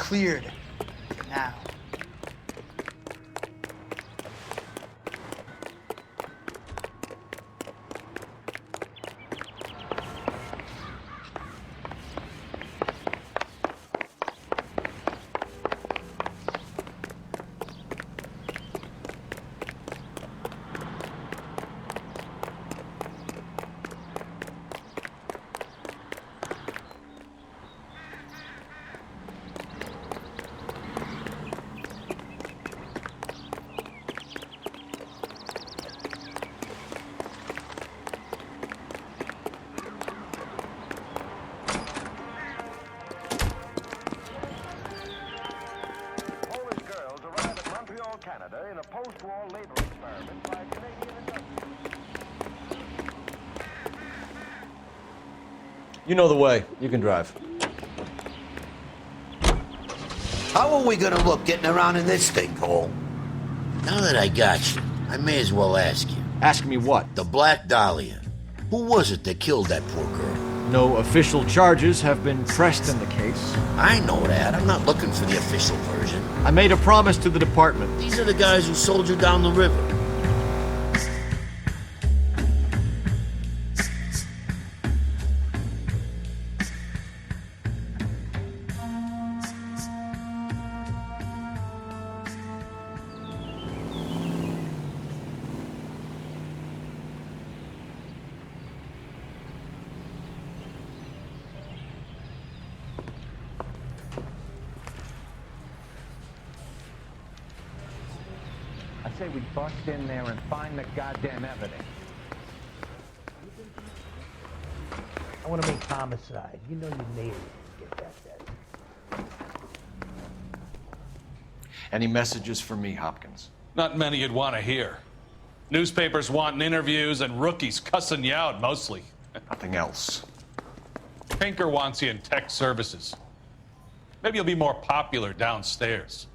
cleared. For now. Canada in a post-war labor experiment by Canadian industrialists. You know the way. You can drive. How are we gonna look getting around in this thing, Cole? Now that I got you, I may as well ask you. Ask me what? The Black Dahlia. Who was it that killed that poor girl? No official charges have been pressed in the case. I know that. I'm not looking for the official version. I made a promise to the department. These are the guys who sold you down the river. I say we bust in there and find the goddamn evidence. I want to make homicide. You know you made it to get that dead. Any messages for me, Hopkins? Not many you'd want to hear. Newspapers wanting interviews and rookies cussing you out, mostly. Nothing else. Pinker wants you in tech services. Maybe you'll be more popular downstairs.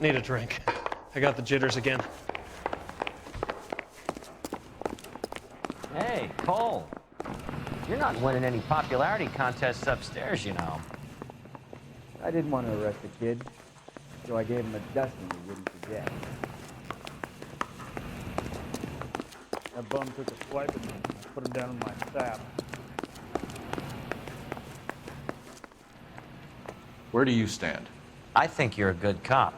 Need a drink. I got the jitters again. Hey, Cole. You're not winning any popularity contests upstairs, you know. I didn't want to arrest the kid, so I gave him a dusting he wouldn't forget. That bum took a swipe at me. I put him down in my sap. Where do you stand? I think you're a good cop,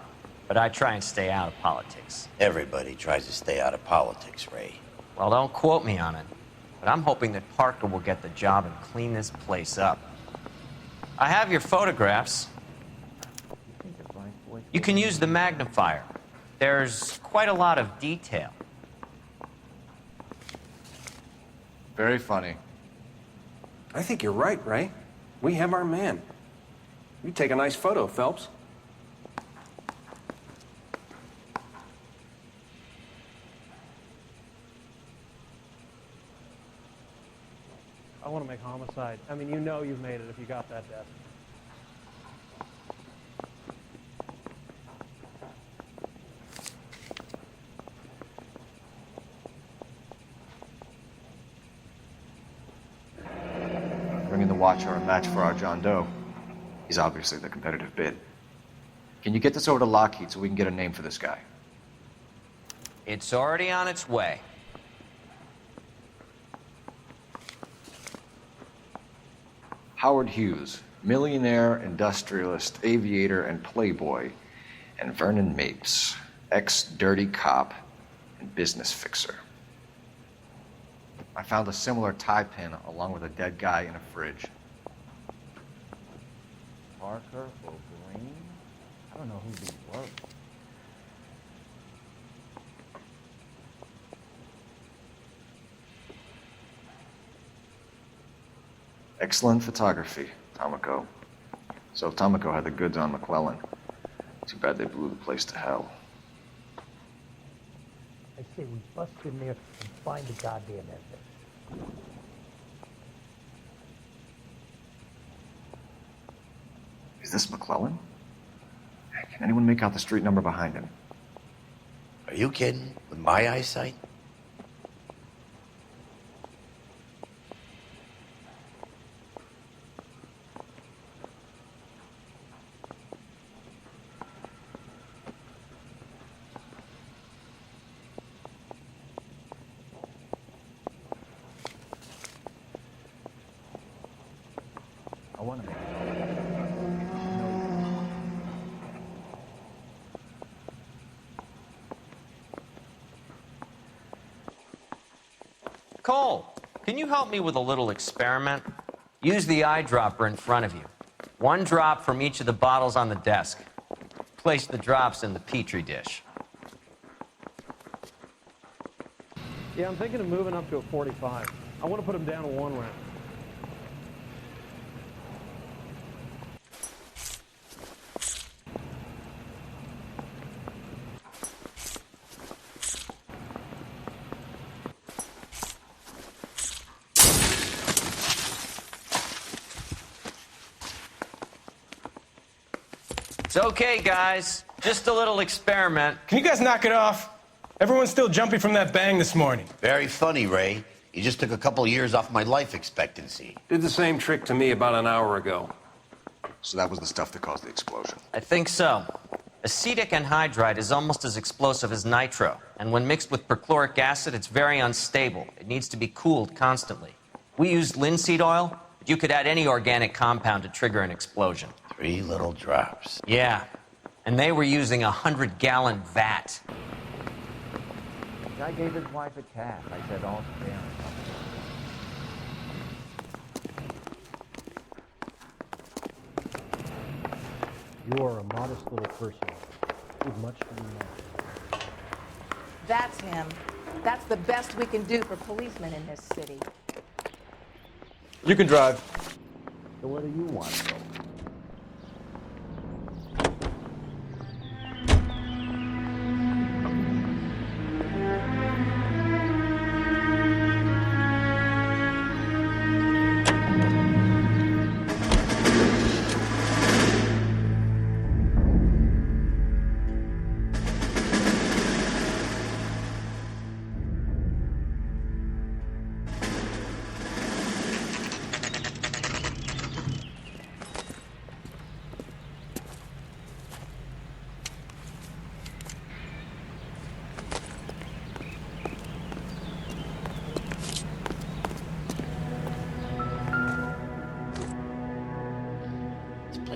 but I try and stay out of politics. Everybody tries to stay out of politics, Ray. Well, don't quote me on it, but I'm hoping that Parker will get the job and clean this place up. I have your photographs. You can use the magnifier. There's quite a lot of detail. Very funny. I think you're right, Ray. We have our man. You take a nice photo, Phelps. I want to make homicide. I mean, you know you've made it if you got that death. Bringing the Watcher a match for our John Doe. He's obviously the competitive bid. Can you get this over to Lockheed so we can get a name for this guy? It's already on its way. Howard Hughes, millionaire, industrialist, aviator, and playboy, and Vernon Mapes, ex-dirty cop and business fixer. I found a similar tie pin along with a dead guy in a fridge. Parker or Green? I don't know who these were. Excellent photography, Tomoko. So Tomoko had the goods on McClellan. Too bad they blew the place to hell. I say we bust in there and find the goddamn evidence. Is this McClellan? Can anyone make out the street number behind him? Are you kidding? With my eyesight? I want to make Cole, can you help me with a little experiment? Use the eyedropper in front of you. One drop from each of the bottles on the desk. Place the drops in the Petri dish. Yeah, I'm thinking of moving up to a 45. I want to put him down to 1 round. It's okay, guys. Just a little experiment. Can you guys knock it off? Everyone's still jumping from that bang this morning. Very funny, Ray. You just took a couple years off my life expectancy. Did the same trick to me about an hour ago. So that was the stuff that caused the explosion. I think so. Acetic anhydride is almost as explosive as nitro, and when mixed with perchloric acid, it's very unstable. It needs to be cooled constantly. We used linseed oil, but you could add any organic compound to trigger an explosion. 3 little drops. Yeah, and they were using a 100-gallon vat. The guy gave his wife a calf. I said, all fair. You are a modest little person with much to be known. That's him. That's the best we can do for policemen in this city. You can drive. So where do you want to go?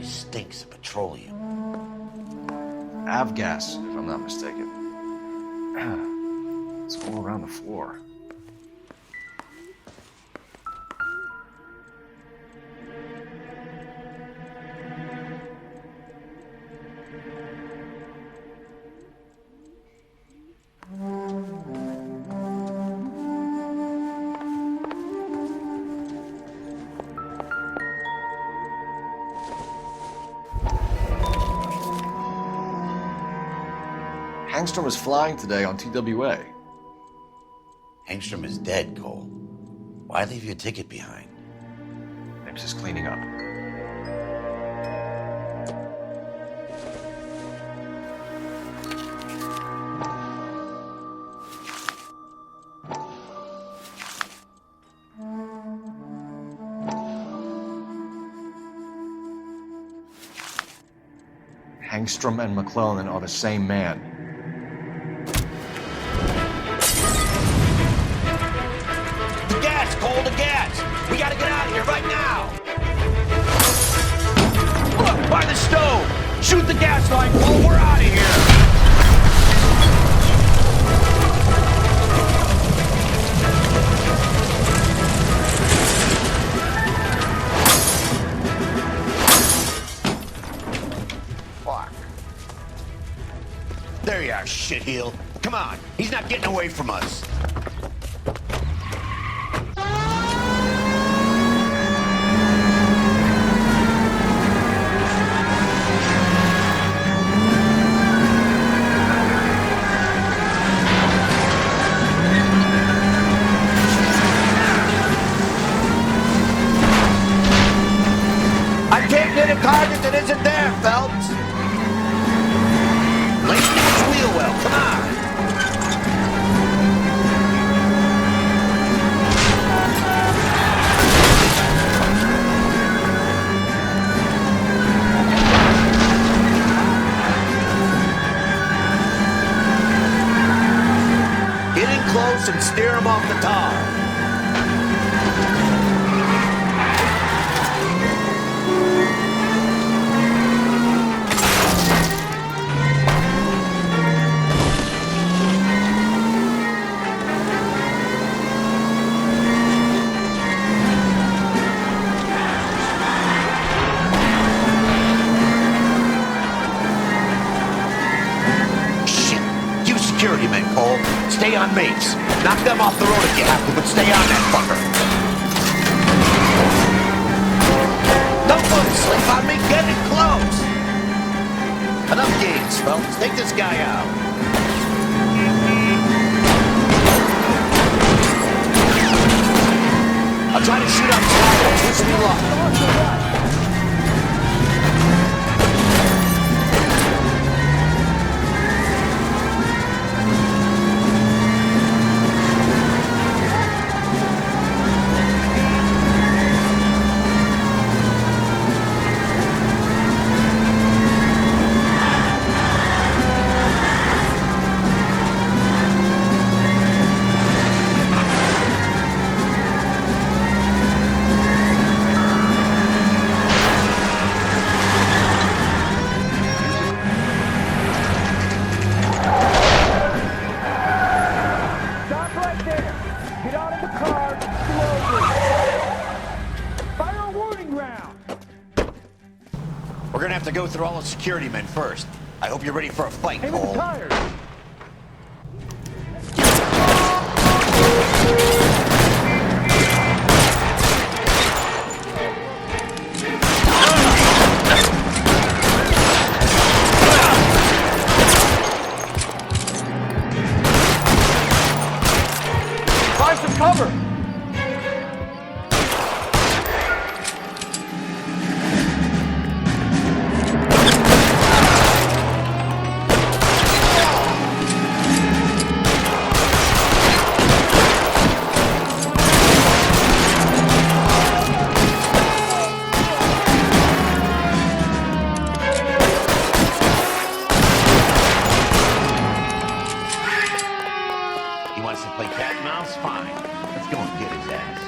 Stinks of petroleum. Avgas, if I'm not mistaken. It's all around the floor. Hangstrom is flying today on TWA. Hangstrom is dead, Cole. Why leave your ticket behind? Ames is cleaning up. Hangstrom and McClellan are the same man. The gas, Cole, the gas! We gotta get out of here right now! Look, by the stove! Shoot the gas line, Cole, we're out of here! Fuck. There you are, shitheel. Come on, he's not getting away from us. I can't hit a target that isn't there, Phelps. Lacey his wheel well, come on. Get in close and steer him off the tar. Stay on Mapes. Knock them off the road if you have to, but stay on that fucker. Don't go to sleep on me. Get it close. Enough games, fellas. Take this guy out. I'll try to shoot on top. Wish me luck. We're gonna have to go through all the security men first. I hope you're ready for a fight, Cole. Find some cover! He wants to play cat and mouse? Fine. Let's go and get his ass.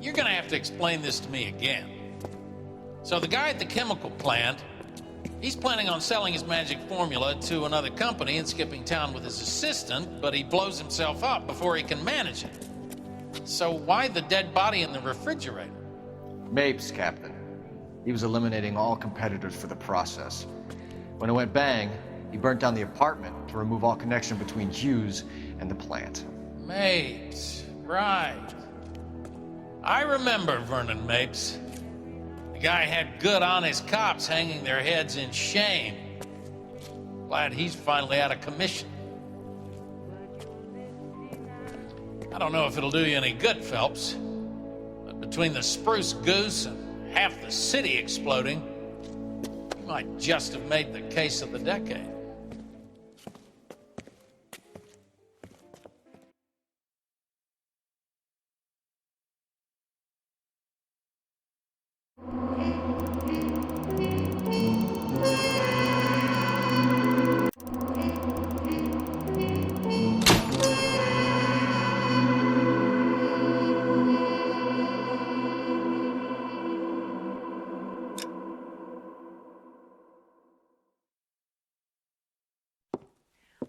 You're gonna have to explain this to me again. So the guy at the chemical plant, He's planning on selling his magic formula to another company and skipping town with his assistant, but he blows himself up before he can manage it. So why the dead body in the refrigerator? Mapes, Captain. He was eliminating all competitors for the process. When it went bang, he burnt down the apartment to remove all connection between Hughes and the plant. Mapes, right. I remember Vernon Mapes. The guy had good, honest cops hanging their heads in shame. Glad he's finally out of commission. I don't know if it'll do you any good, Phelps, but between the spruce goose and half the city exploding, you might just have made the case of the decade.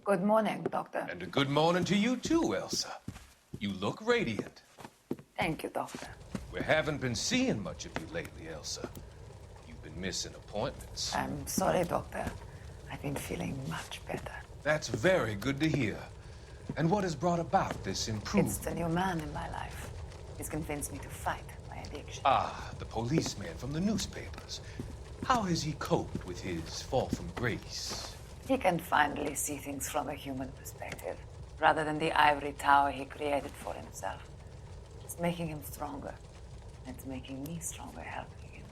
Good morning, Doctor. And a good morning to you too, Elsa. You look radiant. Thank you, Doctor. We haven't been seeing much of you lately, Elsa. You've been missing appointments. I'm sorry, Doctor. I've been feeling much better. That's very good to hear. And what has brought about this improvement? It's the new man in my life. He's convinced me to fight my addiction. Ah, the policeman from the newspapers. How has he coped with his fall from grace? He can finally see things from a human perspective, rather than the ivory tower he created for himself. It's making him stronger. And it's making me stronger helping him.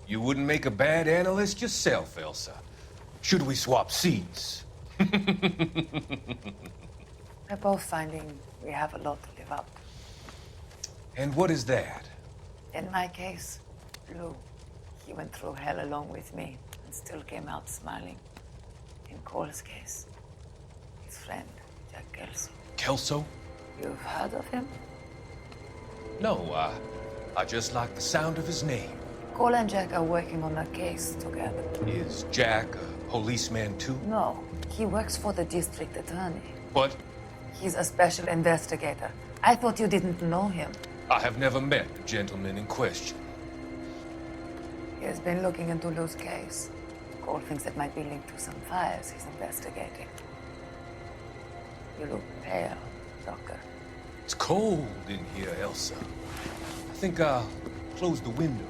You wouldn't make a bad analyst yourself, Elsa. Should we swap seats? We're both finding we have a lot to live up to. And what is that? In my case, Lou. He went through hell along with me and still came out smiling. In Cole's case, his friend, Jack Kelso. Kelso? You've heard of him? No, I just like the sound of his name. Cole and Jack are working on a case together. Is Jack a policeman too? No, he works for the district attorney. What? He's a special investigator. I thought you didn't know him. I have never met the gentleman in question. He has been looking into Lou's case. Cole thinks it might be linked to some fires he's investigating. You look pale, Doctor. It's cold in here, Elsa. I think I'll close the window.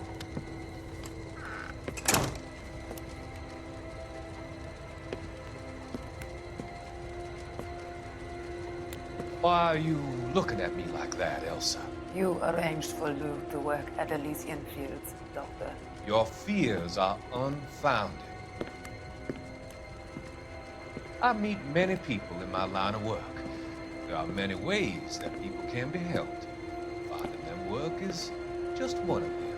Why are you looking at me like that, Elsa? You arranged for Lou to work at Elysian Fields, Doctor. Your fears are unfounded. I meet many people in my line of work. There are many ways that people can be helped. Finding them work is just one of them.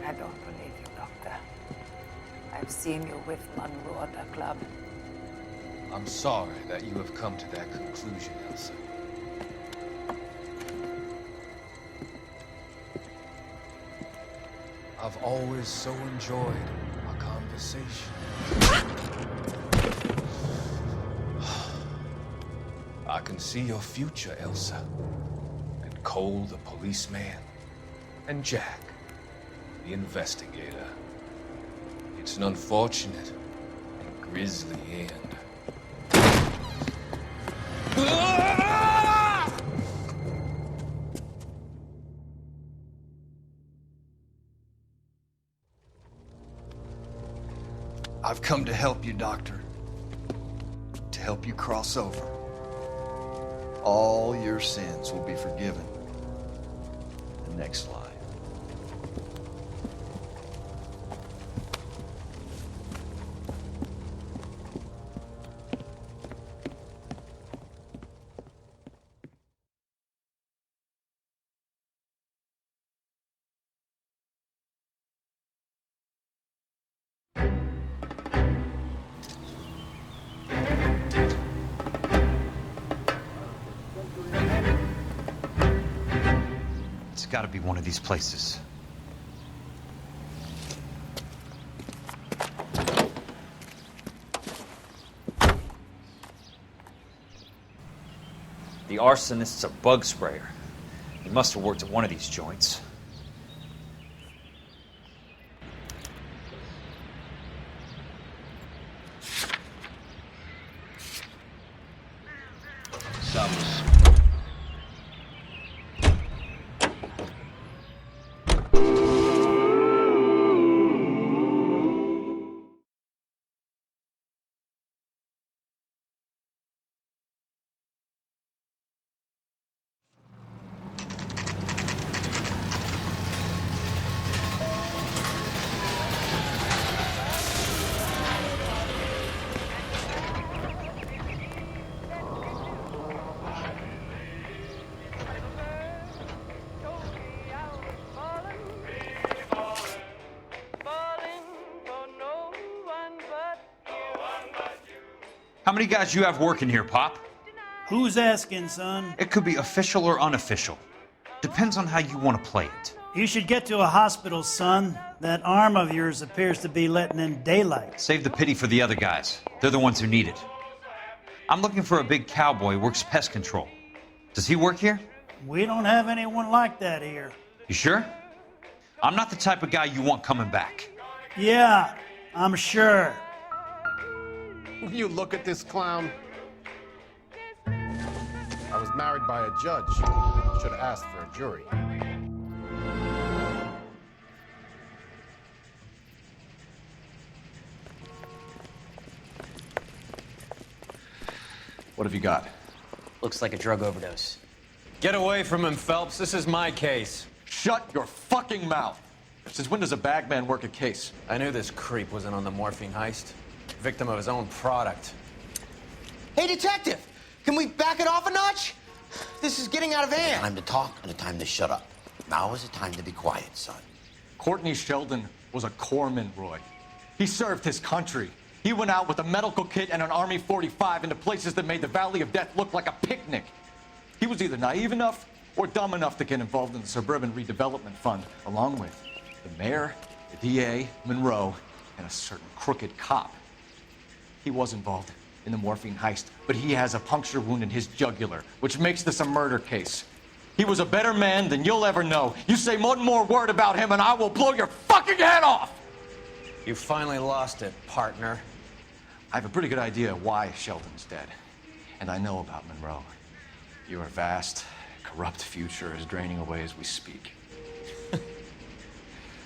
I don't believe you, Doctor. I've seen you with Monroe at the club. I'm sorry that you have come to that conclusion, Elsa. I've always so enjoyed our conversation. I can see your future, Elsa. And Cole, the policeman, and Jack, the investigator. It's an unfortunate and grisly end. I've come to help you, Doctor. To help you cross over. All your sins will be forgiven. The next life. It's gotta be one of these places. The arsonist's a bug sprayer. He must have worked at one of these joints. How many guys you have working here, Pop? Who's asking, son? It could be official or unofficial. Depends on how you want to play it. You should get to a hospital, son. That arm of yours appears to be letting in daylight. Save the pity for the other guys. They're the ones who need it. I'm looking for a big cowboy who works pest control. Does he work here? We don't have anyone like that here. You sure? I'm not the type of guy you want coming back. Yeah, I'm sure. You look at this clown. I was married by a judge. Should have asked for a jury. What have you got? Looks like a drug overdose. Get away from him, Phelps. This is my case. Shut your fucking mouth! Since when does a bagman work a case? I knew this creep was in on the morphine heist. Victim of his own product. Hey, detective! Can we back it off a notch? This is getting out of hand. Time to talk and a time to shut up. Now is the time to be quiet, son. Courtney Sheldon was a corpsman, Roy. He served his country. He went out with a medical kit and an Army 45 into places that made the Valley of Death look like a picnic. He was either naive enough or dumb enough to get involved in the Suburban Redevelopment Fund, along with the mayor, the DA, Monroe, and a certain crooked cop. He was involved in the morphine heist, but he has a puncture wound in his jugular, which makes this a murder case. He was a better man than you'll ever know. You say one more word about him and I will blow your fucking head off! You finally lost it, partner. I have a pretty good idea why Sheldon's dead. And I know about Monroe. Your vast, corrupt future is draining away as we speak.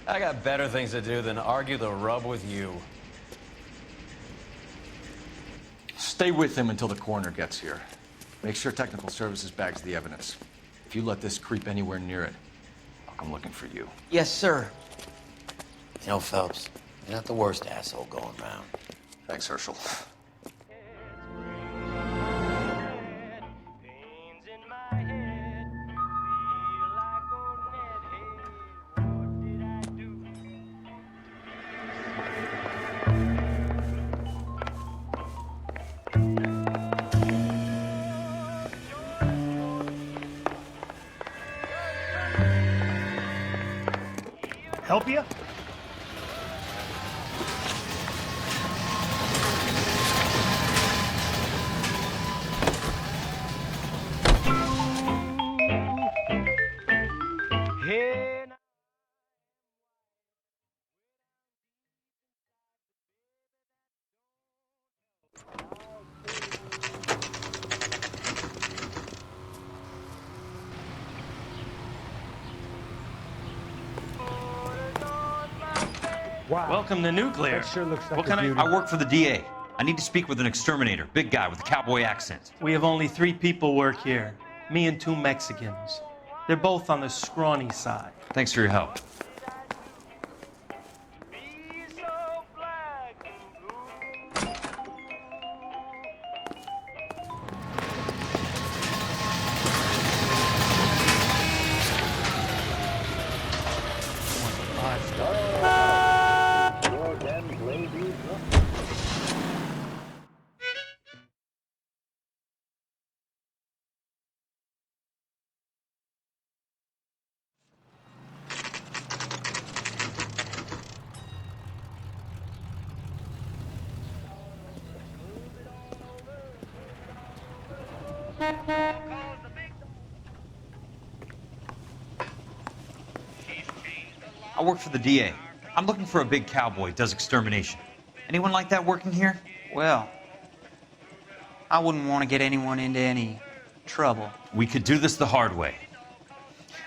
I got better things to do than argue the rub with you. Stay with him until the coroner gets here. Make sure technical services bags the evidence. If you let this creep anywhere near it, I'll come looking for you. Yes, sir. You know, Phelps, you're not the worst asshole going round. Thanks, Herschel. Help you? Wow. Welcome to Nuclear. That sure looks like What a can beauty. I work for the DA. I need to speak with an exterminator, big guy with a cowboy accent. We have only 3 people work here. Me and 2 Mexicans. They're both on the scrawny side. Thanks for your help. I work for the DA. I'm looking for a big cowboy, does extermination. Anyone like that working here? Well, I wouldn't want to get anyone into any trouble. We could do this the hard way.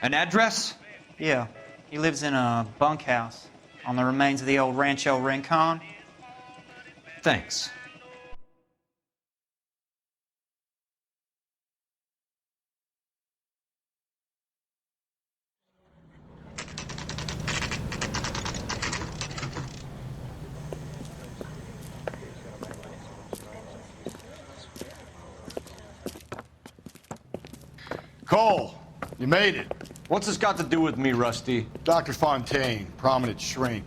An address? Yeah, he lives in a bunkhouse on the remains of the old Rancho Rincon. Thanks. Cole, you made it. What's this got to do with me, Rusty? Dr. Fontaine, prominent shrink,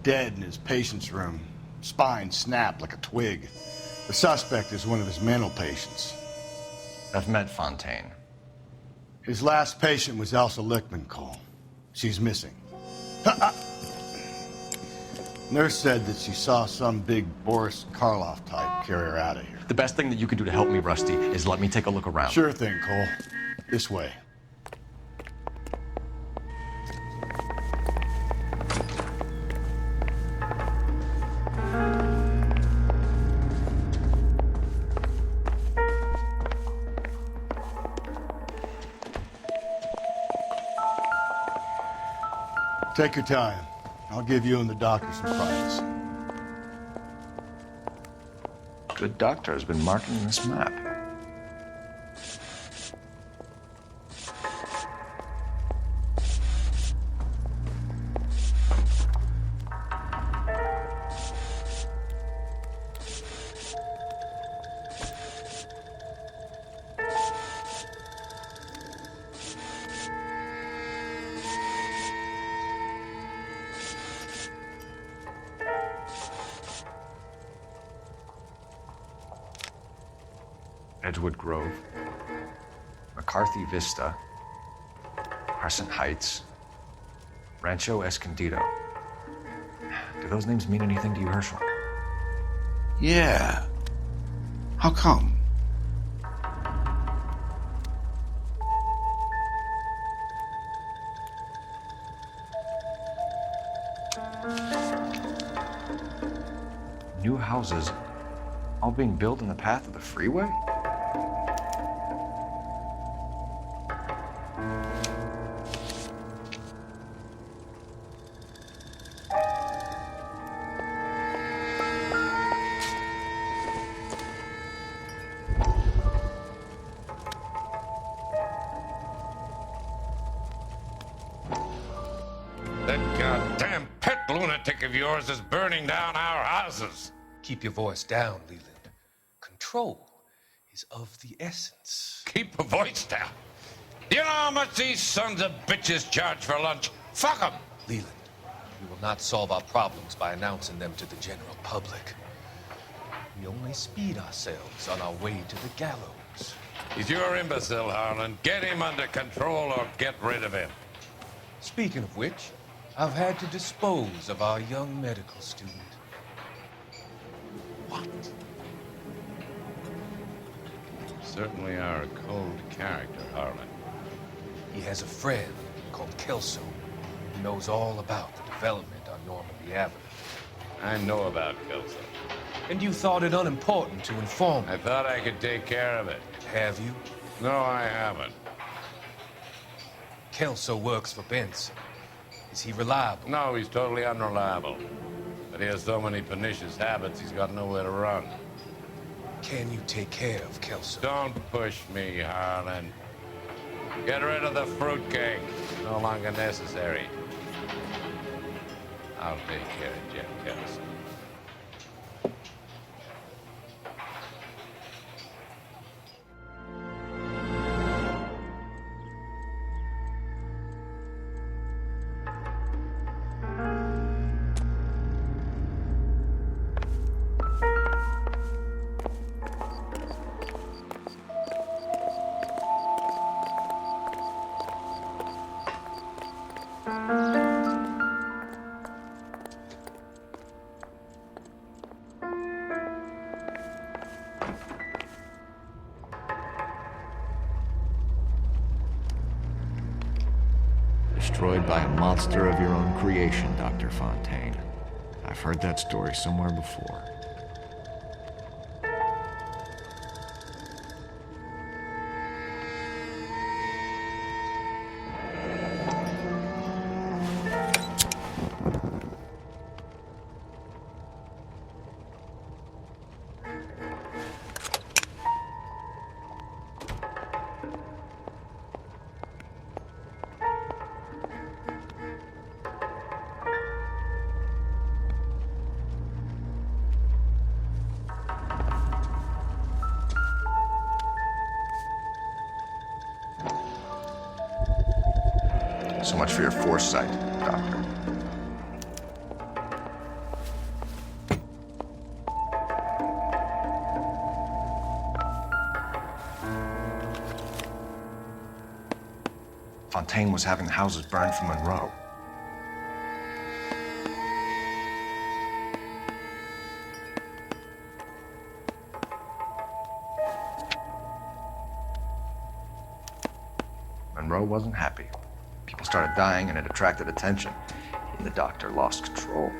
dead in his patient's room. Spine snapped like a twig. The suspect is one of his mental patients. I've met Fontaine. His last patient was Elsa Lichtman, Cole. She's missing. Nurse said that she saw some big Boris Karloff type carry her out of here. The best thing that you can do to help me, Rusty, is let me take a look around. Sure thing, Cole. This way. Take your time. I'll give you and the doctor some privacy. Good doctor has been marking this map. Edgewood Grove, McCarthy Vista, Crescent Heights, Rancho Escondido. Do those names mean anything to you, Herschel? Yeah. How come? New houses all being built in the path of the freeway? That goddamn pet lunatic of yours is burning down our houses. Keep your voice down, Leland. Control is of the essence. Keep your voice down. You know how much these sons of bitches charge for lunch? Fuck them. Leland, we will not solve our problems by announcing them to the general public. We only speed ourselves on our way to the gallows. He's your imbecile, Harlan. Get him under control or get rid of him. Speaking of which, I've had to dispose of our young medical student. What? Certainly are a cold character, Harlan. He has a friend called Kelso who knows all about the development on Normandy Avenue. I know about Kelso. And you thought it unimportant to inform me. I thought I could take care of it. Have you? No, I haven't. Kelso works for Benson. Is he reliable? No, he's totally unreliable. But he has so many pernicious habits, he's got nowhere to run. Can you take care of Kelso? Don't push me, Harlan. Get rid of the fruitcake. It's no longer necessary. I'll take care of Jeff Kelso. destroyed by a monster of your own creation, Dr. Fontaine. I've heard that story somewhere before. So much for your foresight, Doctor. Fontaine was having the houses burned for Monroe. Monroe wasn't happy. People started dying and it attracted attention. And the doctor lost control.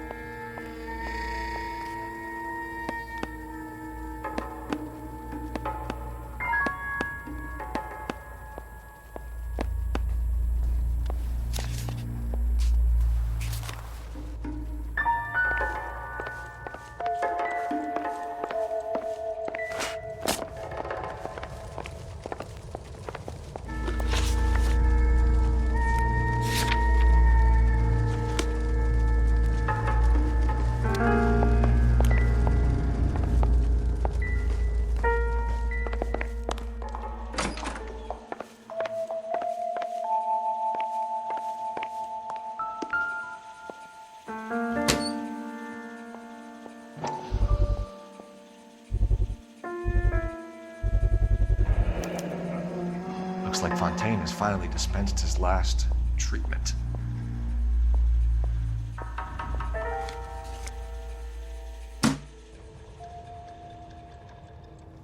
Looks like Fontaine has finally dispensed his last treatment.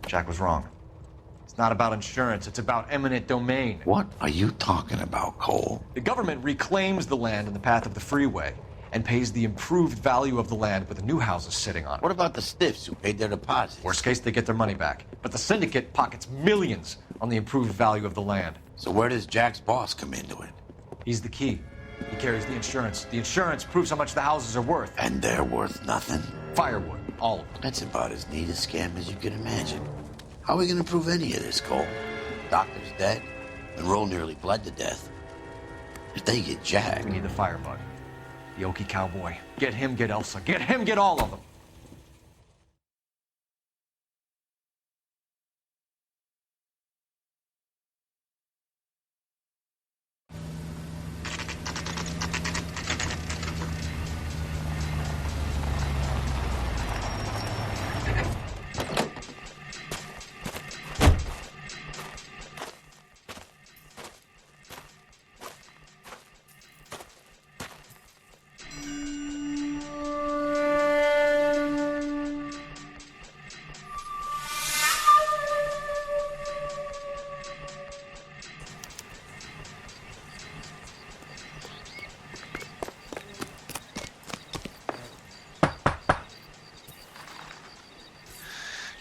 Jack was wrong. It's not about insurance, it's about eminent domain. What are you talking about, Cole? The government reclaims the land in the path of the freeway and pays the improved value of the land with the new houses sitting on it. What about the stiffs who paid their deposits? Worst case, they get their money back. But the syndicate pockets millions on the improved value of the land. So where does Jack's boss come into it? He's the key. He carries the insurance. The insurance proves how much the houses are worth. And they're worth nothing? Firewood, all of them. That's about as neat a scam as you can imagine. How are we gonna prove any of this, Cole? Doctor's dead. Monroe nearly bled to death. If they get Jack... We need the firebug. The Okie cowboy. Get him, get Elsa. Get him, get all of them.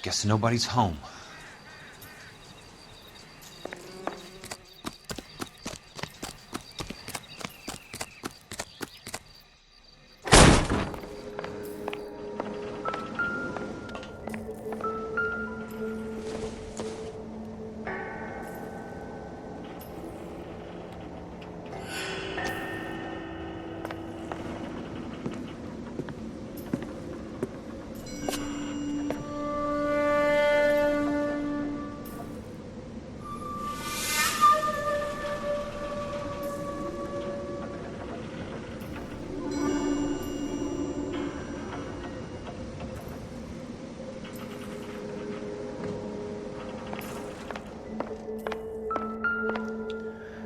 Guess nobody's home.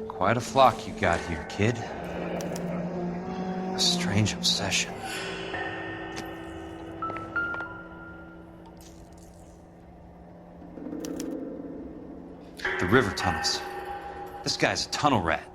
Quite a flock you got here, kid. A strange obsession. The river tunnels. This guy's a tunnel rat.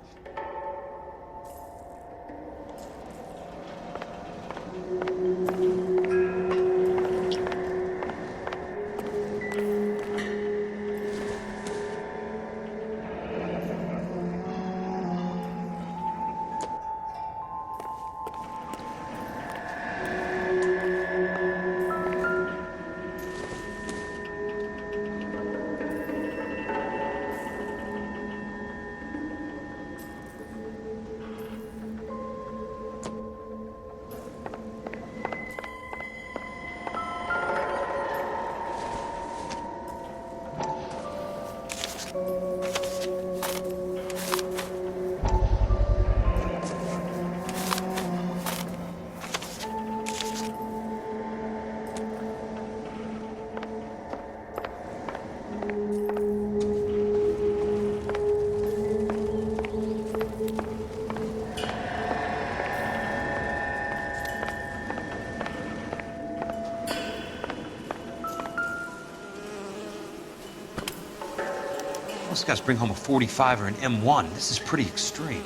Most guys bring home a 45 or an M1. This is pretty extreme.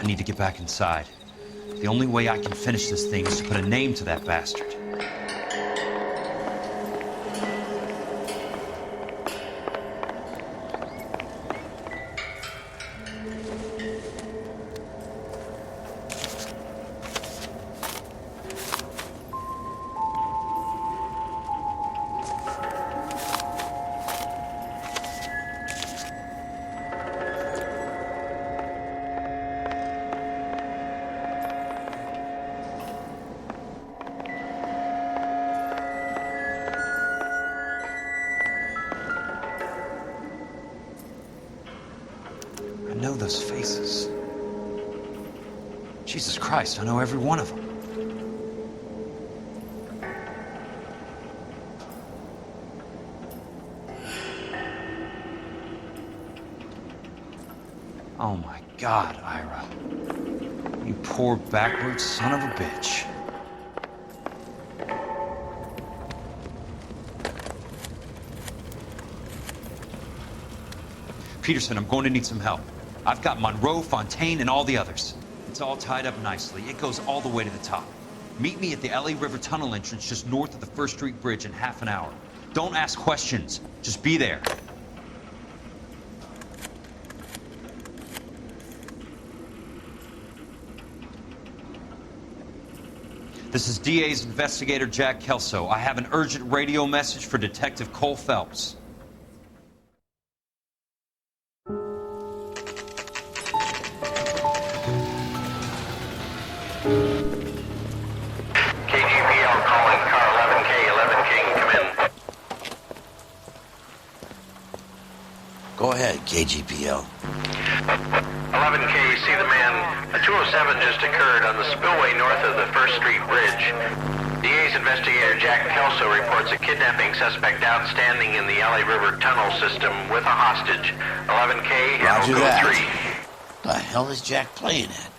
I need to get back inside. The only way I can finish this thing is to put a name to that bastard. I know those faces. Jesus Christ, I know every one of them. Oh my God, Ira. You poor backwards son of a bitch. Peterson, I'm going to need some help. I've got Monroe, Fontaine, and all the others. It's all tied up nicely. It goes all the way to the top. Meet me at the LA River Tunnel entrance just north of the First Street Bridge in half an hour. Don't ask questions. Just be there. This is DA's investigator Jack Kelso. I have an urgent radio message for Detective Cole Phelps. Go ahead, KGPL. 11K, see the man. A 207 just occurred on the spillway north of the First Street Bridge. DA's investigator Jack Kelso reports a kidnapping suspect outstanding in the LA River tunnel system with a hostage. 11K, Roger Code that. 3. The hell is Jack playing at?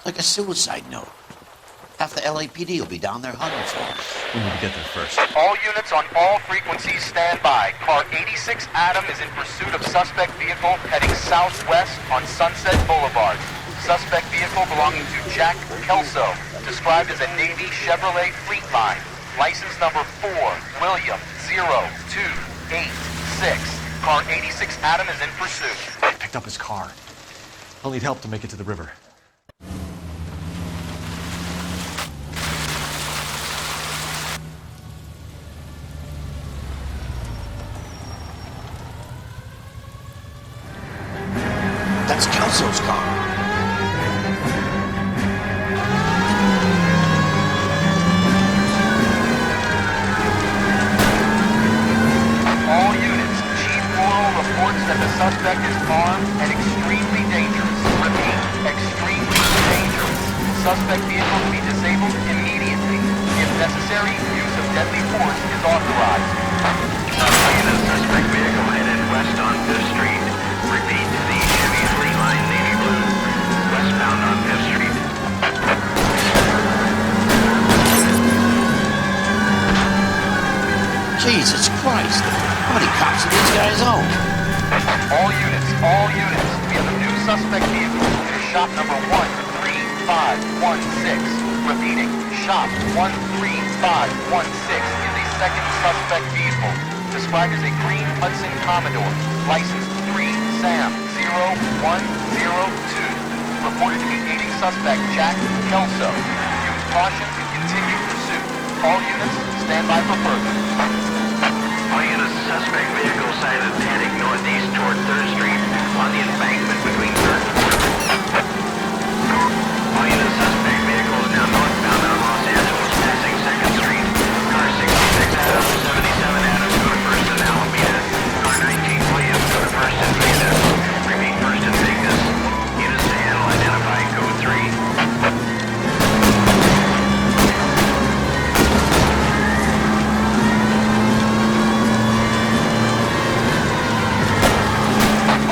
Like a suicide note. Half the LAPD will be down there hunting for him. We need to get there first. All units on all frequencies stand by. Car 86 Adam is in pursuit of suspect vehicle heading southwest on Sunset Boulevard. Suspect vehicle belonging to Jack Kelso, described as a Navy Chevrolet Fleetline. License number 4, William 0286. Car 86 Adam is in pursuit. I picked up his car. I'll need help to make it to the river. That's Kelso's car. All units, Chief Morrow reports that the suspect is armed and extremely dangerous. Repeat, extremely dangerous. Suspect vehicle to be disabled immediately. If necessary, use of deadly force is authorized. The suspect vehicle headed west on 5th Street. Repeat, the Chevy Fleetline Navy Blue, westbound on 5th Street. Jesus Christ. How many cops do these guys own? All units, we have a new suspect vehicle. Shop number 13516. Repeating, shop 13516 is a second suspect vehicle, described as a green Hudson Commodore, license 3 Sam 0102, reported to be aiding suspect Jack Kelso. Use caution to continue pursuit. All units, stand by for further. All units, suspect vehicle sighted heading northeast toward 3rd Street on the embankment between 3rd and 4th. All units, suspect vehicle is now northbound on Los Angeles, passing 2nd Street. Car 66 Adams, 77 Adams, go to 1st and Alameda. Car 19 Williams, go to 1st and Vega. Repeat, 1st and Vegas. Units to handle, identify code 3.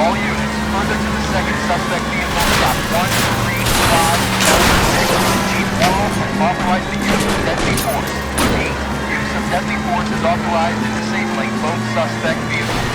All units, further to the second suspect vehicle, shop 13516. Chief Morrow has authorized the use of deadly force. Repeat, use of deadly force is authorized in disabling both suspect vehicles.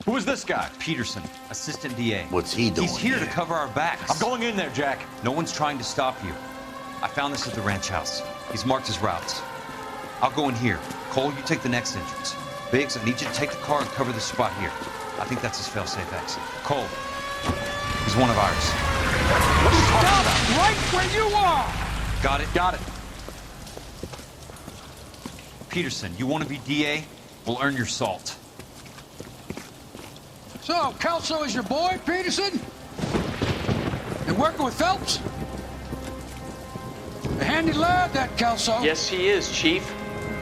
Who is this guy? Peterson, assistant DA. What's he doing He's here to here? cover our backs. I'm going in there, Jack. No one's trying to stop you. I found this at the ranch house. He's marked his routes. I'll go in here. Cole, you take the next entrance. Biggs, I need you to take the car and cover this spot here. I think that's his fail-safe exit. Cole, he's one of ours. Stop right where you are! Got it? Got it. Peterson, you want to be DA? We'll earn your salt. So, Kelso is your boy, Peterson? You working with Phelps? A handy lad, that Kelso. Yes, he is, Chief.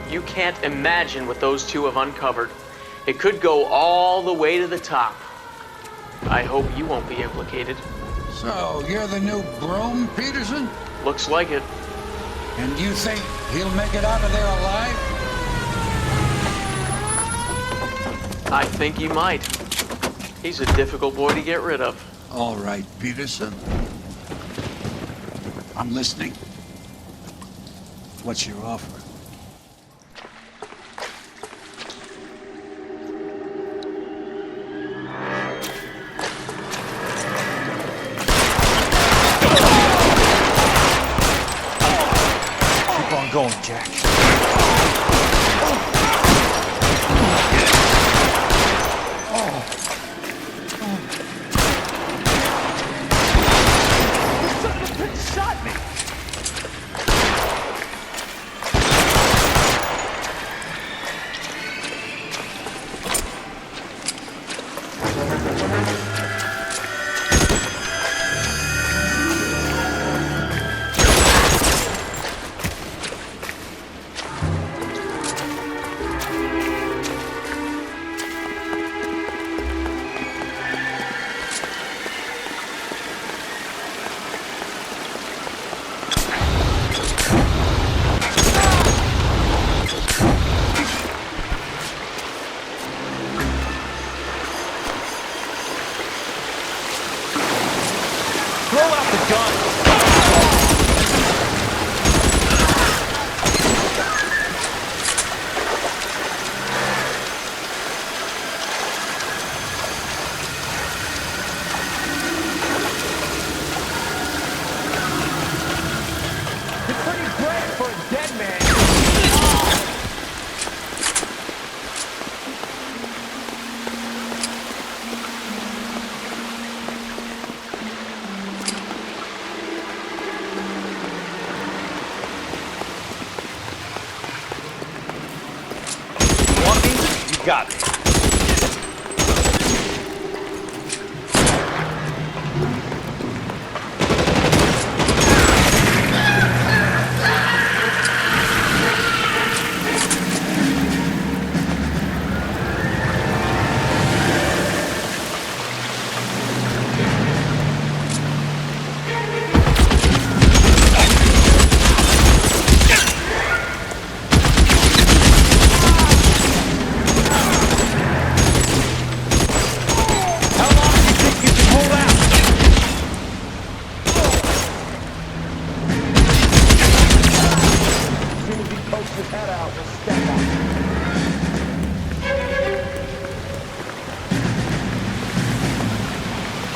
You can't imagine what those two have uncovered. It could go all the way to the top. I hope you won't be implicated. So, you're the new broom, Peterson? Looks like it. And you think he'll make it out of there alive? I think he might. He's a difficult boy to get rid of. All right, Peterson. I'm listening. What's your offer? Keep on going, Jack. got me.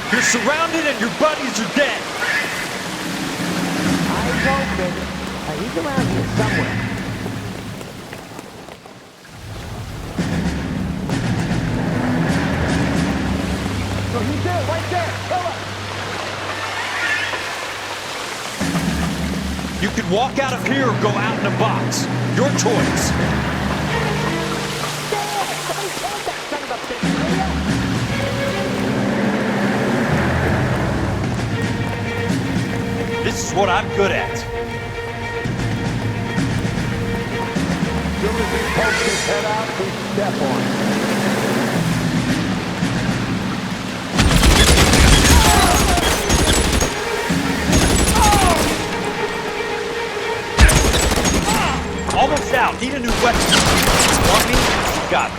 You're surrounded and your buddies are dead. Eyes open. He's around here somewhere. So he's there, right there. Kill him. You can walk out of here or go out in a box. Your choice. This is what I'm good at. Soon as he pokes his head out, we step on him. Almost out. Need a new weapon. Want me? You got me.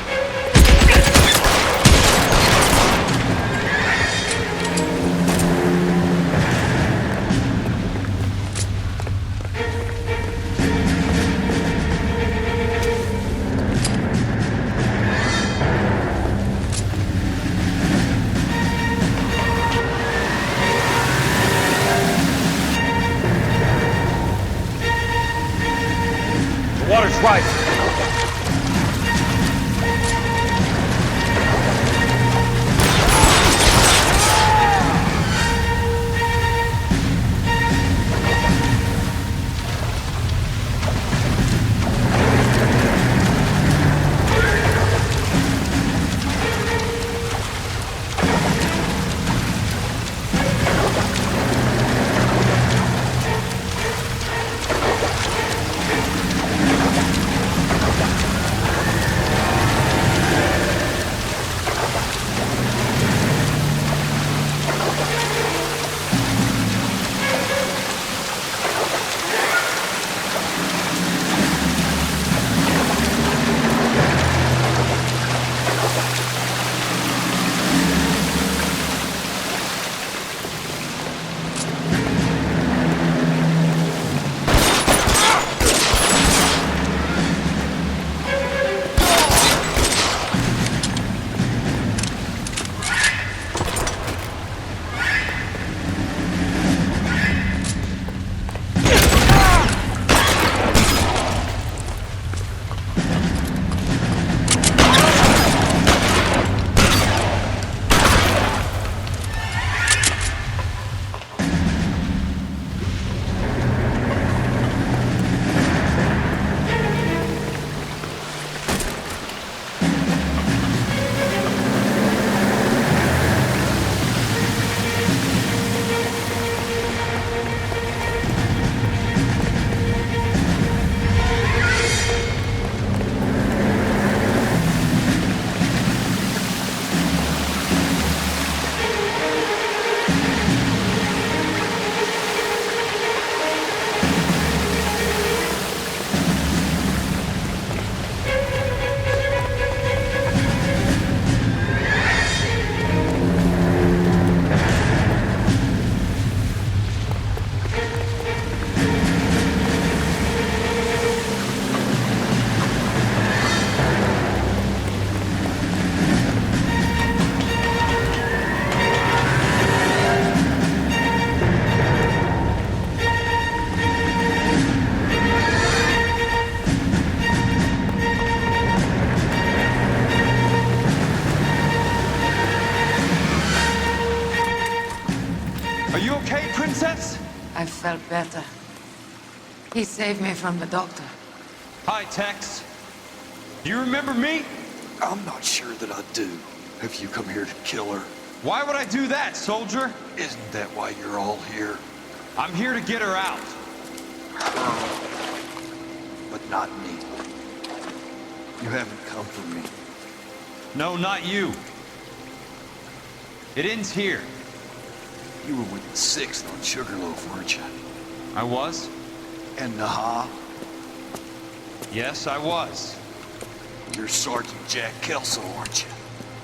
The water's rising. Are you okay, Princess? I felt better. He saved me from the doctor. Hi, Tex. Do you remember me? I'm not sure that I do. Have you come here to kill her? Why would I do that, soldier? Isn't that why you're all here? I'm here to get her out. But not me. You haven't come for me. No, not you. It ends here. You were with the 6th on Sugarloaf, weren't you? I was? And Naha? Yes, I was. You're Sergeant Jack Kelso, aren't you?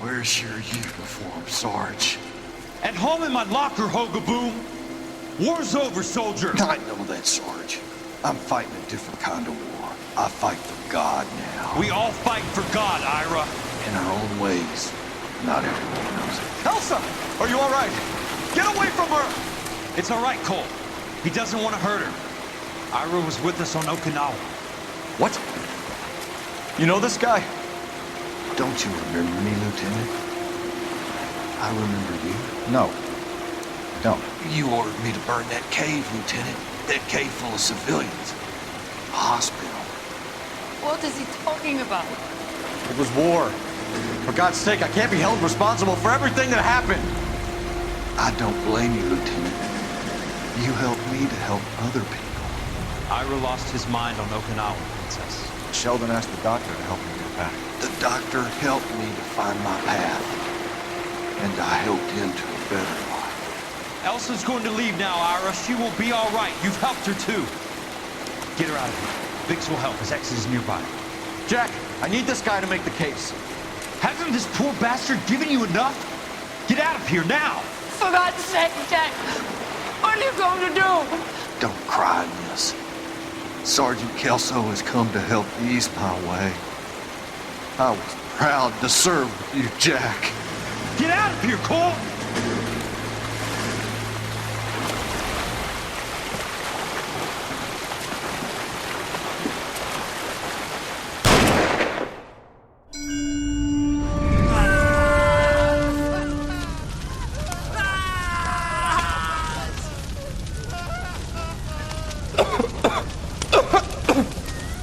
Where's your uniform, Sarge? At home in my locker, Hogaboom. War's over, soldier. I know that, Sarge. I'm fighting a different kind of war. I fight for God now. We all fight for God, Ira. In our own ways. Not everyone knows it. Elsa! Are you all right? Get away from her! It's all right, Cole. He doesn't want to hurt her. Ira was with us on Okinawa. What? You know this guy? Don't you remember me, Lieutenant? I remember you. No. Don't. You ordered me to burn that cave, Lieutenant. That cave full of civilians. A hospital. What is he talking about? It was war. For God's sake, I can't be held responsible for everything that happened. I don't blame you, Lieutenant. You helped me to help other people. Ira lost his mind on Okinawa, Princess. Sheldon asked the doctor to help him get back. The doctor helped me to find my path. And I helped him to a better life. Elsa's going to leave now, Ira. She will be all right. You've helped her, too. Get her out of here. Vix will help. His ex is nearby. Jack, I need this guy to make the case. Hasn't this poor bastard given you enough? Get out of here now! For God's sake, Jack! What are you going to do? Don't cry, miss. Sergeant Kelso has come to help ease my way. I was proud to serve with you, Jack. Get out of here, Cole!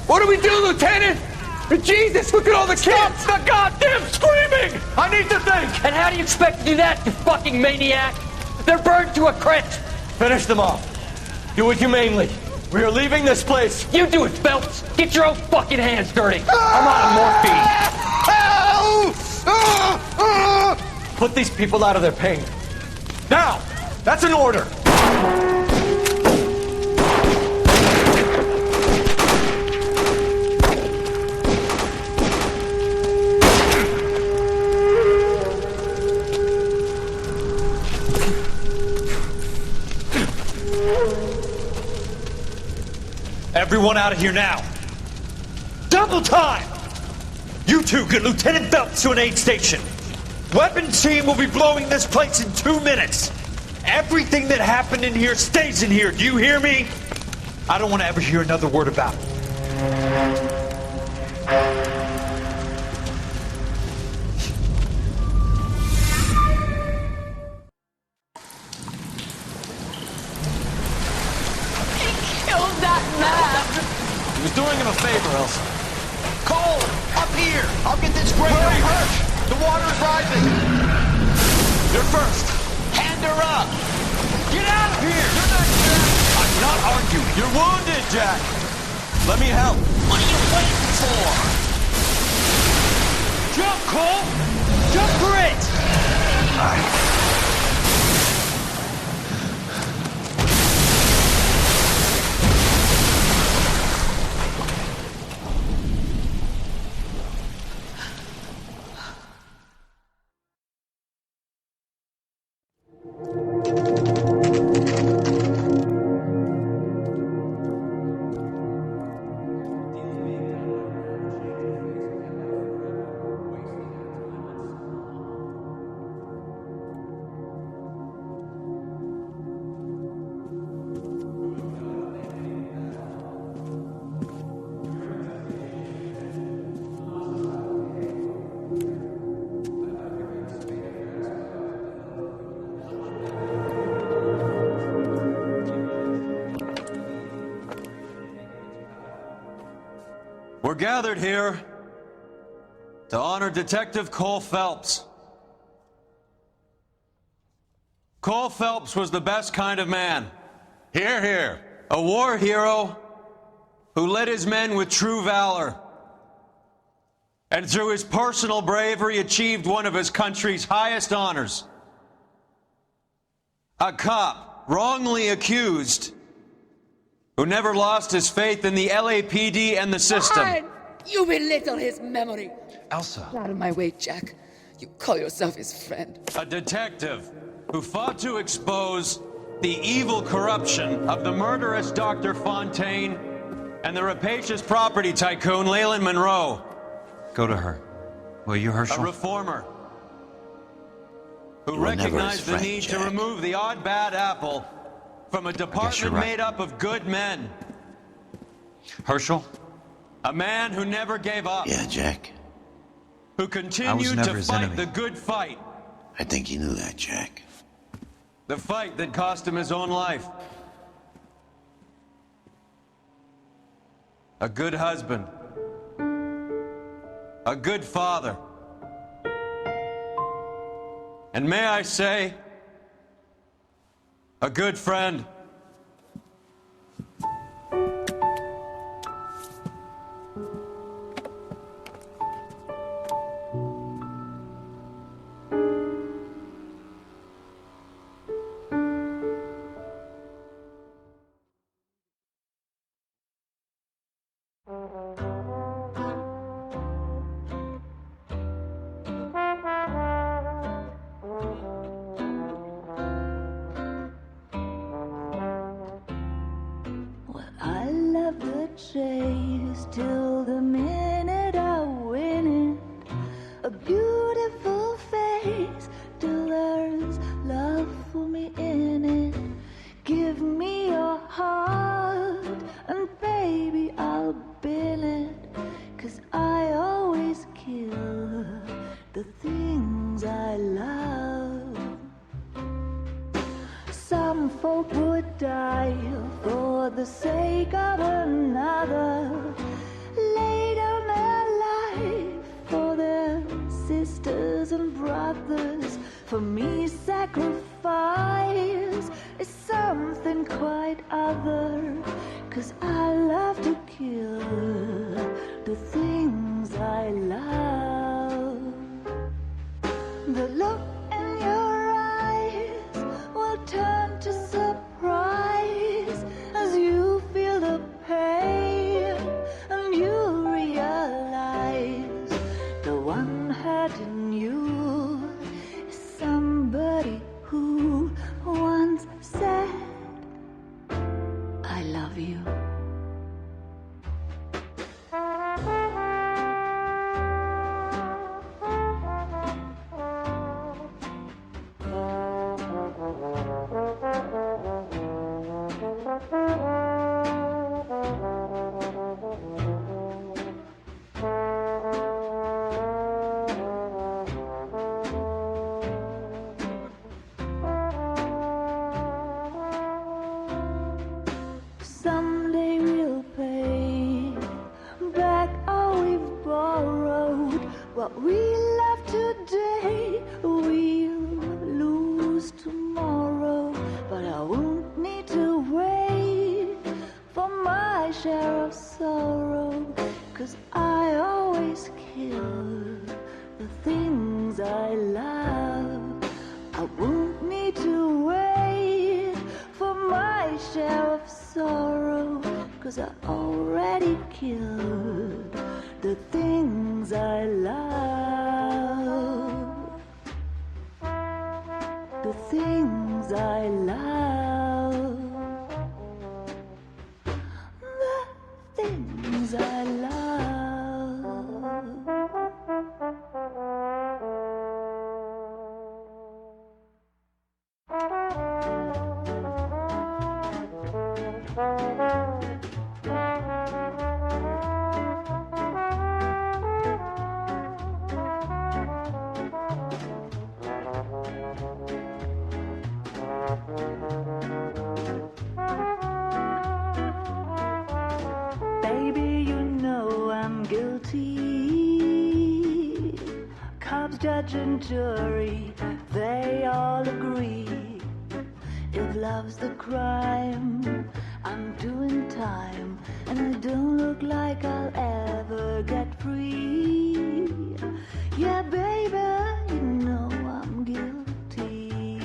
What do we do, Lieutenant? Jesus, look at all the kids! Stop the goddamn screaming! I need to think! And how do you expect to do that, you fucking maniac? They're burned to a crisp! Finish them off. Do it humanely. We are leaving this place. You do it, Phelps! Get your own fucking hands dirty! I'm on morphine! Put these people out of their pain. Now! That's an order! Everyone out of here now. Double time! You two get Lieutenant Phelps to an aid station. Weapons team will be blowing this place in 2 minutes. Everything that happened in here stays in here. Do you hear me? I don't want to ever hear another word about it. He was doing him a favor, Elsa. Cole, up here! I'll get this grader! Hurry! The water is rising! You're first! Hand her up! Get out of here! You're not Jack! I'm not arguing. You're wounded, Jack! Let me help. What are you waiting for? Jump, Cole! Jump for it! We're gathered here To honor Detective Cole Phelps. Cole Phelps was the best kind of man. Hear, hear. A war hero who led his men with true valor. And through his personal bravery achieved one of his country's highest honors. A cop wrongly accused who never lost his faith in the LAPD and the system. Fine. You belittle his memory. Elsa. Out of my way, Jack. You call yourself his friend. A detective who fought to expose the evil corruption of the murderous Dr. Fontaine and the rapacious property tycoon Leyland Monroe. Go to her. Will you, Herschel? A reformer who You were never his recognized the friend, need Jack. to remove the odd bad apple from a you're department right. made up of good men. Herschel? A man who never gave up. Yeah, Jack. Who continued never to his fight enemy. the good fight. I think you knew that, Jack. The fight that cost him his own life. A good husband. A good father. And may I say, a good friend. I love the chase till the minute I win it. A beautiful face till there's love for me in it. Give me your heart and baby I'll bill it. 'Cause I always kill the things I love. Some folk would die for the sake of another. Lay down their life for their sisters and brothers. For me, sacrifice is something quite other. 'Cause I love to kill the things I love. The look in your eyes will turn to surprise as you feel the pain and you realize the one hurting you is somebody who once said, I love you. Someday we'll pay back all we've borrowed. What we love today, we'll lose tomorrow. But I won't need to wait for my share of sorrow. 'Cause I always kill the things I love. I won't need to wait for my share of sorrow. 'Cause I already killed the things I love. The things I love. The things I love. Cops, judge, and jury, they all agree. If love's the crime, I'm doing time, and I don't look like I'll ever get free. Yeah, baby, you know I'm guilty.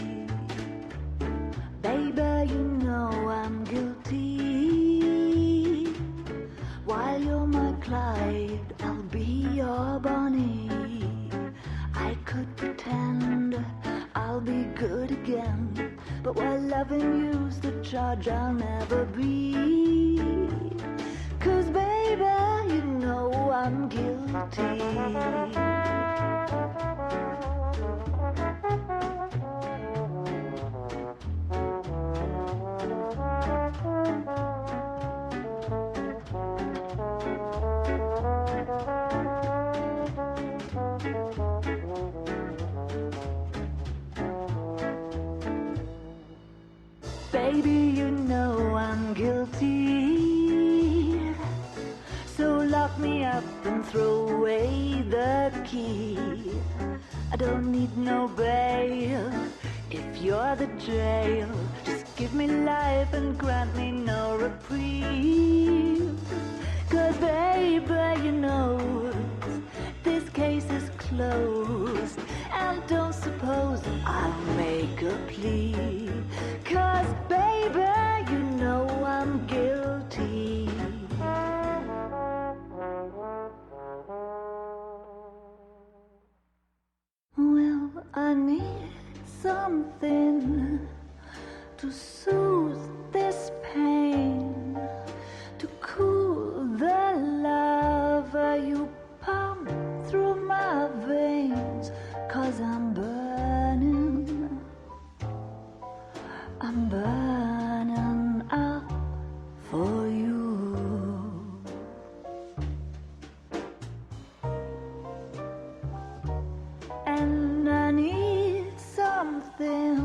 Baby, you know I'm guilty. While you're my Clyde, I'll be your Bonnie. I could pretend I'll be good again, but while loving you's the charge I'll never be. 'Cause baby, you know I'm guilty. Baby, you know I'm guilty. So lock me up and throw away the key. I don't need no bail if you're the jail. Just give me life and grant me no reprieve. 'Cause baby, you know this case is closed, and don't suppose I'll make a plea. 'Cause baby, you know I'm guilty. Well, I need something to soothe this pain, to cool the lava you pump through my veins. 'Cause I'm burning up for you. And I need something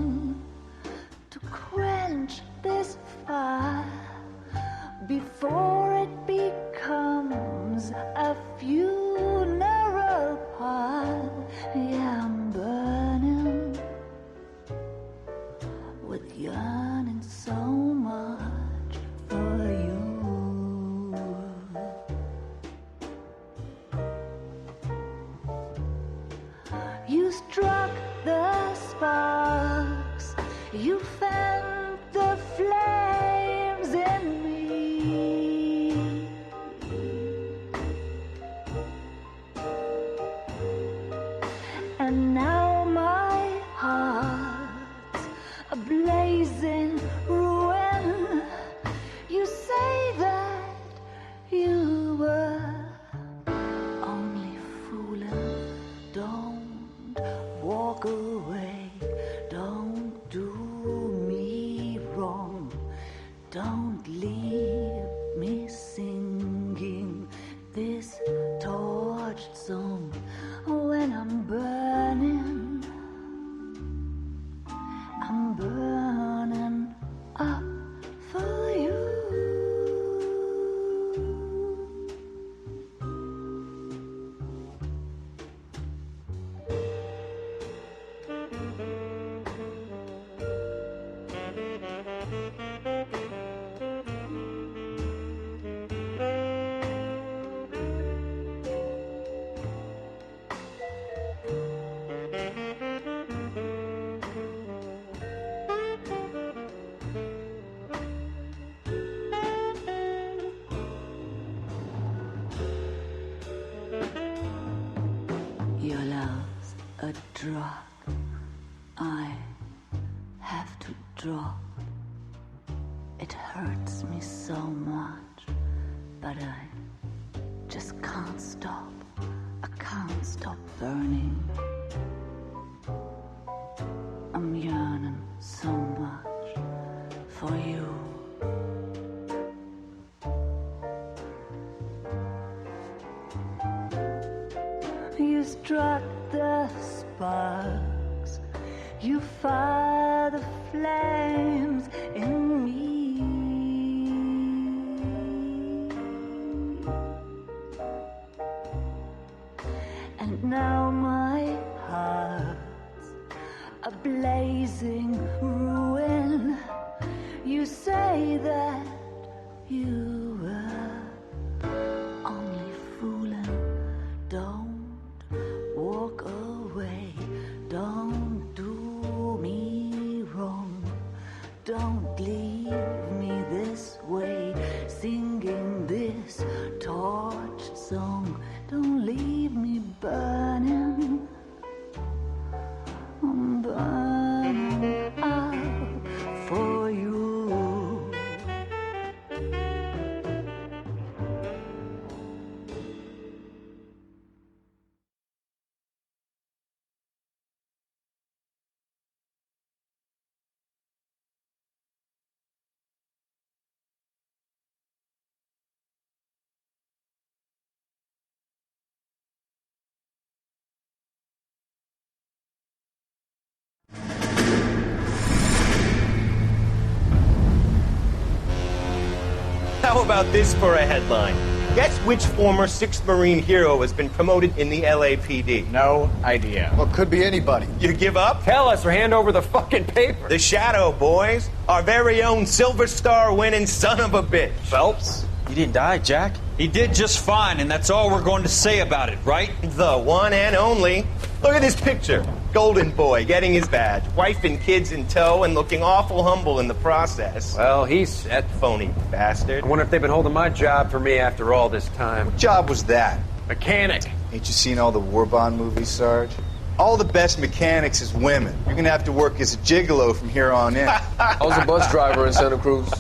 to quench this fire before it becomes a funeral pyre. Yeah, I'm burning with yearning so much for you. You struck the sparks, you fanned the flames in me. And now my heart's a blazing ruin. You say that you were only fooling. Don't walk away. Don't do me wrong. Don't leave me singing this torched song when I'm burning up for you. Your love's a drug I have to drop. It hurts me so much, but I just can't stop. I can't stop burning. I'm yearning so much for you. You struck the sparks, you fire the flames in me. And now my heart's a blazing ruin. You say that you were only fooling. Don't walk away. Don't do me wrong. Don't leave me this way, singing this torch song. Don't leave me burning. I'm burning out for you. How about this for a headline? Guess which former 6th Marine hero has been promoted in the LAPD? No idea. Well, could be anybody. You give up? Tell us or hand over the fucking paper. The Shadow, boys. Our very own Silver Star winning son of a bitch. Phelps? He didn't die, Jack. He did just fine, and that's all we're going to say about it, right? The one and only. Look at this picture. Golden boy getting his badge, wife and kids in tow, and looking awful humble in the process. Well, he's set. Phony bastard. I wonder if they've been holding my job for me after all this time. What job was that? Mechanic. Ain't you seen all the war bond movies, Sarge? All the best mechanics is women. You're gonna have to work as a gigolo from here on in. I was a bus driver in Santa Cruz.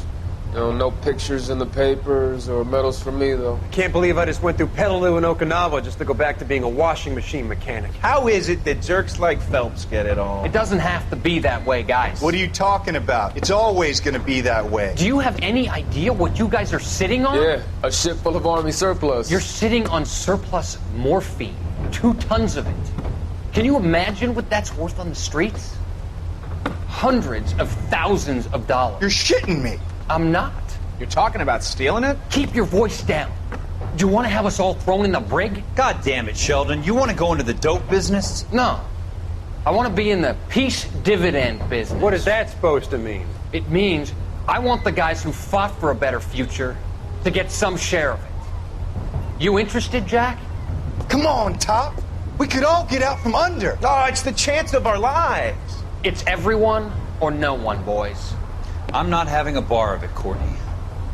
You know, no pictures in the papers or medals for me, though. I can't believe I just went through Petaloo and Okinawa just to go back to being a washing machine mechanic. How is it that jerks like Phelps get it all? It doesn't have to be that way, guys. What are you talking about? It's always gonna be that way. Do you have any idea what you guys are sitting on? Yeah, a ship full of Army surplus. You're sitting on surplus morphine. 2 tons of it. Can you imagine what that's worth on the streets? Hundreds of thousands of dollars. You're shitting me. I'm not. You're talking about stealing it? Keep your voice down. Do you want to have us all thrown in the brig? God damn it, Sheldon. You want to go into the dope business? No. I want to be in the peace dividend business. What is that supposed to mean? It means I want the guys who fought for a better future to get some share of it. You interested, Jack? Come on, Top. We could all get out from under. Oh, it's the chance of our lives. It's everyone or no one, boys. I'm not having a bar of it, Courtney.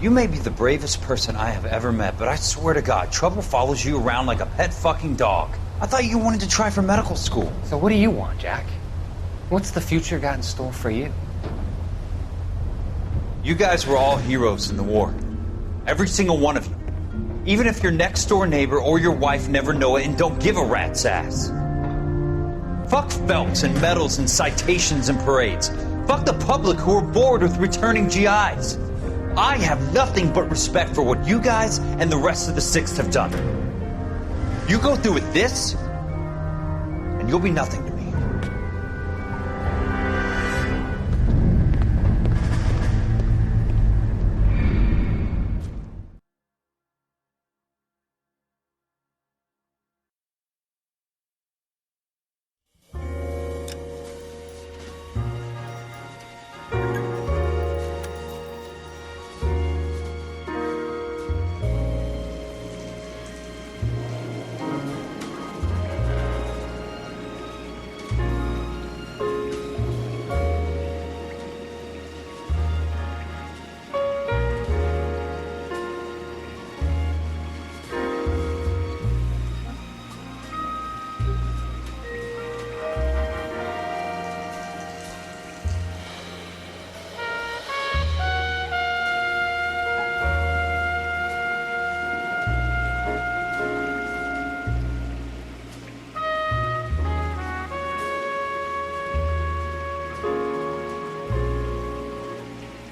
You may be the bravest person I have ever met, but I swear to God, trouble follows you around like a pet fucking dog. I thought you wanted to try for medical school. So what do you want, Jack? What's the future got in store for you? You guys were all heroes in the war. Every single one of you. Even if your next door neighbor or your wife never know it and don't give a rat's ass. Fuck Phelps and medals and citations and parades. Fuck the public who are bored with returning GIs. I have nothing but respect for what you guys and the rest of the 6th have done. You go through with this, and you'll be nothing